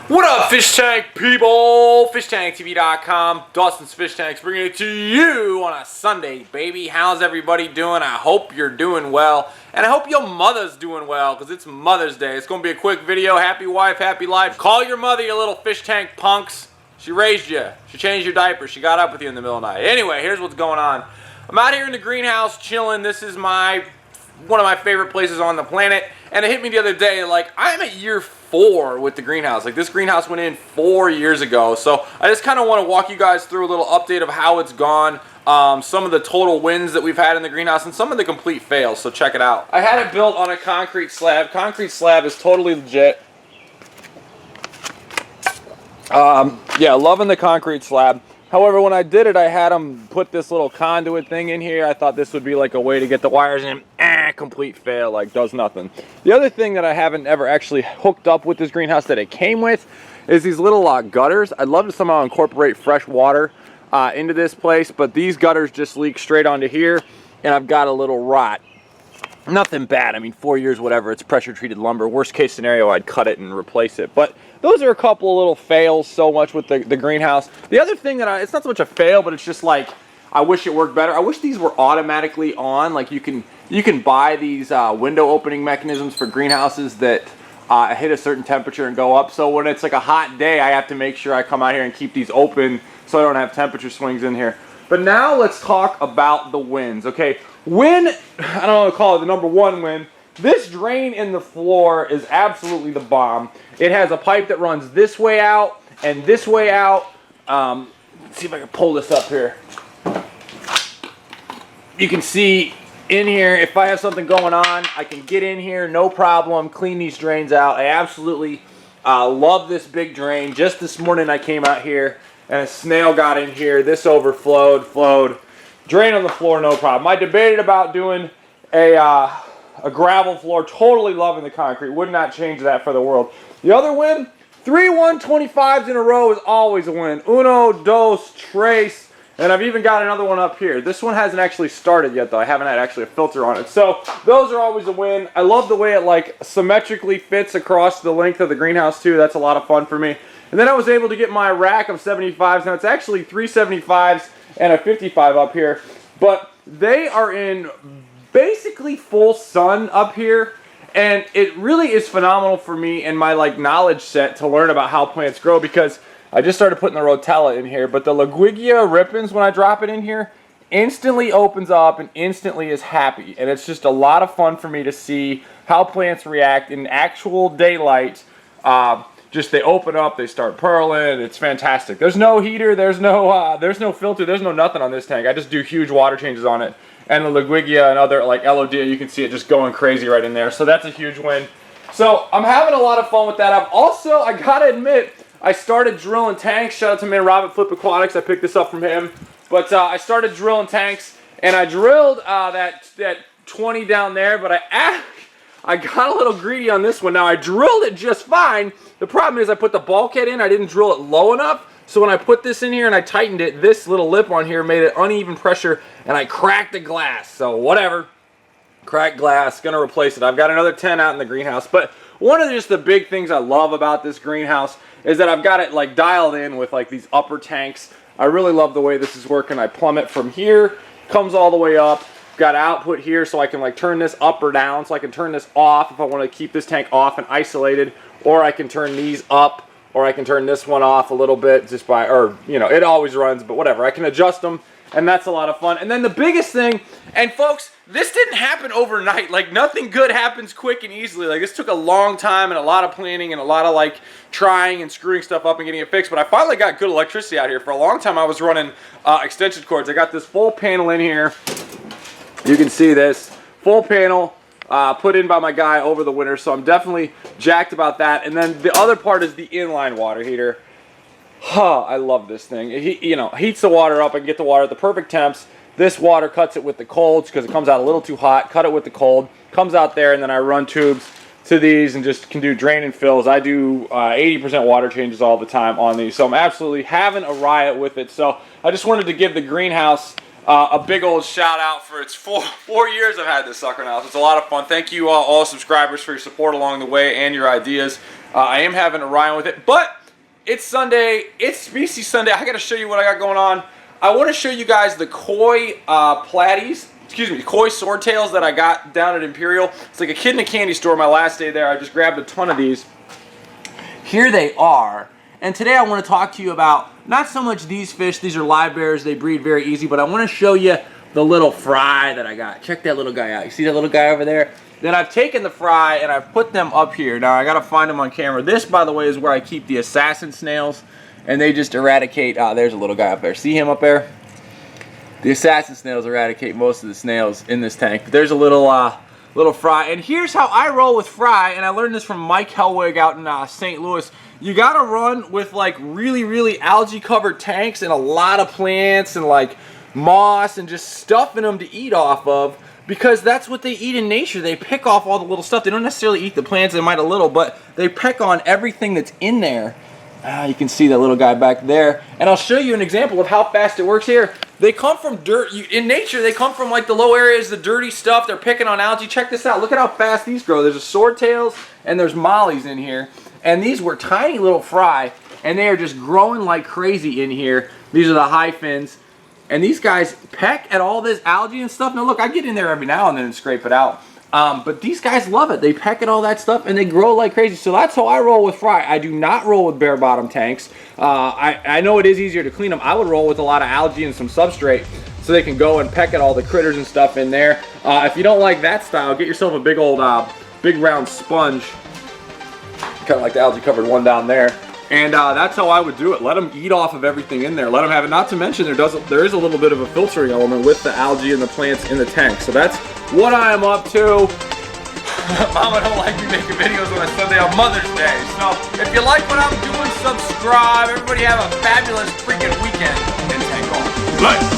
What up, fish tank people? FishTankTV.com. Dawson's Fish Tanks bringing it to you on a Sunday, baby. How's everybody doing? I hope you're doing well, and I hope your mother's doing well, because it's Mother's Day. It's going to be a quick video. Happy wife, happy life. Call your mother, you little fish tank punks. She raised you. She changed your diaper. She got up with you in the middle of the night. Anyway, here's what's going on. I'm out here in the greenhouse chilling. This is one of my favorite places on the planet, and it hit me the other day, like, I'm at year 4 with the greenhouse. Like, this greenhouse went in 4 years ago, so I just kind of want to walk you guys through a little update of how it's gone, some of the total wins that we've had in the greenhouse, and some of the complete fails, so check it out. I had it built on a concrete slab. Concrete slab is totally legit. Yeah, loving the concrete slab. However, when I did it, I had them put this little conduit thing in here. I thought this would be like a way to get the wires in. Complete fail, like does nothing. The other thing that I haven't ever actually hooked up with this greenhouse that it came with is these little gutters. I'd love to somehow incorporate fresh water into this place, but these gutters just leak straight onto here, and I've got a little rot. Nothing bad. I mean, 4 years, whatever. It's pressure treated lumber. Worst case scenario, I'd cut it and replace it. But those are a couple of little fails so much with the greenhouse. The other thing that it's not so much a fail, but it's just like, I wish it worked better. I wish these were automatically on. Like, you can buy these window opening mechanisms for greenhouses that hit a certain temperature and go up. So when it's like a hot day, I have to make sure I come out here and keep these open so I don't have temperature swings in here. But now let's talk about the wins. Okay, win, I don't know what to call it, the number one win. This drain in the floor is absolutely the bomb. It has a pipe that runs this way out and this way out. Let's see if I can pull this up here. You can see in here, if I have something going on, I can get in here, no problem, clean these drains out. I absolutely love this big drain. Just this morning I came out here and a snail got in here. This overflowed, drain on the floor, no problem. I debated about doing a gravel floor. Totally loving the concrete. Would not change that for the world. The other win, 3 125s in a row is always a win. Uno, dos, tres. And I've even got another one up here. This one hasn't actually started yet, though. I haven't had actually a filter on it. So those are always a win. I love the way it like symmetrically fits across the length of the greenhouse too. That's a lot of fun for me. And then I was able to get my rack of 75s. Now it's actually 3 75s and a 55 up here. But they are in basically full sun up here. And it really is phenomenal for me and my like knowledge set to learn about how plants grow, because I just started putting the rotella in here, but the Laguigia rippens, when I drop it in here, instantly opens up and instantly is happy. And it's just a lot of fun for me to see how plants react in actual daylight. Just they open up, they start pearling. It's fantastic. There's no heater, there's no filter, there's no nothing on this tank. I just do huge water changes on it. And the Laguigia and other like LOD, you can see it just going crazy right in there. So that's a huge win. So I'm having a lot of fun with that. I gotta admit, I started drilling tanks. Shout out to man Robert Flip Aquatics. I picked this up from him. But I started drilling tanks, and I drilled that 20 down there, but I got a little greedy on this one. Now, I drilled it just fine. The problem is I put the bulkhead in. I didn't drill it low enough. So when I put this in here and I tightened it, this little lip on here made it uneven pressure, and I cracked the glass. So whatever. Cracked glass. Going to replace it. I've got another 10 out in the greenhouse. But one of just the big things I love about this greenhouse is that I've got it like dialed in with like these upper tanks. I really love the way this is working. I plumb it from here, comes all the way up. Got output here so I can like turn this up or down, so I can turn this off if I want to keep this tank off and isolated, or I can turn these up, or I can turn this one off a little bit just by, or you know, it always runs, but whatever. I can adjust them, and that's a lot of fun. And then the biggest thing, and folks, this didn't happen overnight. Like, nothing good happens quick and easily. Like, this took a long time and a lot of planning and a lot of like trying and screwing stuff up and getting it fixed. But I finally got good electricity out here. For a long time I was running extension cords. I got this full panel in here. You can see this full panel put in by my guy over the winter, so I'm definitely jacked about that. And then the other part is the inline water heater. I love this thing. It heats the water up. I can get the water at the perfect temps. This water cuts it with the colds because it comes out a little too hot. Cut it with the cold. Comes out there, and then I run tubes to these and just can do drain and fills. I do 80% water changes all the time on these. So I'm absolutely having a riot with it. So I just wanted to give the greenhouse a big old shout out for its four years I've had this sucker now. So it's a lot of fun. Thank you all subscribers for your support along the way and your ideas. I am having a ride with it, but it's Sunday. It's Species Sunday. I got to show you what I got going on. I want to show you guys the koi platies. Excuse me, koi swordtails that I got down at Imperial. It's like a kid in a candy store. My last day there, I just grabbed a ton of these. Here they are. And today I want to talk to you about not so much these fish. These are live bears. They breed very easy. But I want to show you the little fry that I got. Check that little guy out. You see that little guy over there? Then I've taken the fry and I've put them up here. Now I got to find them on camera. This, by the way, is where I keep the assassin snails. And they just eradicate. There's a little guy up there. See him up there? The assassin snails eradicate most of the snails in this tank. But there's a little fry. And here's how I roll with fry. And I learned this from Mike Hellweg out in St. Louis. You gotta run with like really algae covered tanks and a lot of plants and like moss and just stuffing them to eat off of, because that's what they eat in nature. They pick off all the little stuff. They don't necessarily eat the plants. They might a little, but they peck on everything that's in there. You can see that little guy back there. And I'll show you an example of how fast it works here. They come from dirt. In nature, they come from like the low areas, the dirty stuff. They're picking on algae. Check this out. Look at how fast these grow. There's a swordtails and there's mollies in here. And these were tiny little fry, and they are just growing like crazy in here. These are the high fins. And these guys peck at all this algae and stuff. Now look, I get in there every now and then and scrape it out. But these guys love it. They peck at all that stuff and they grow like crazy. So that's how I roll with fry. I do not roll with bare bottom tanks. I know it is easier to clean them. I would roll with a lot of algae and some substrate so they can go and peck at all the critters and stuff in there. If you don't like that style, get yourself a big old, big round sponge. Kind of like the algae covered one down there. And that's how I would do it. Let them eat off of everything in there. Let them have it. Not to mention there is a little bit of a filtering element with the algae and the plants in the tank. So that's what I am up to. Mama don't like me making videos on a Sunday on Mother's Day. So if you like what I'm doing, subscribe. Everybody have a fabulous freaking weekend. And tank on. Bye.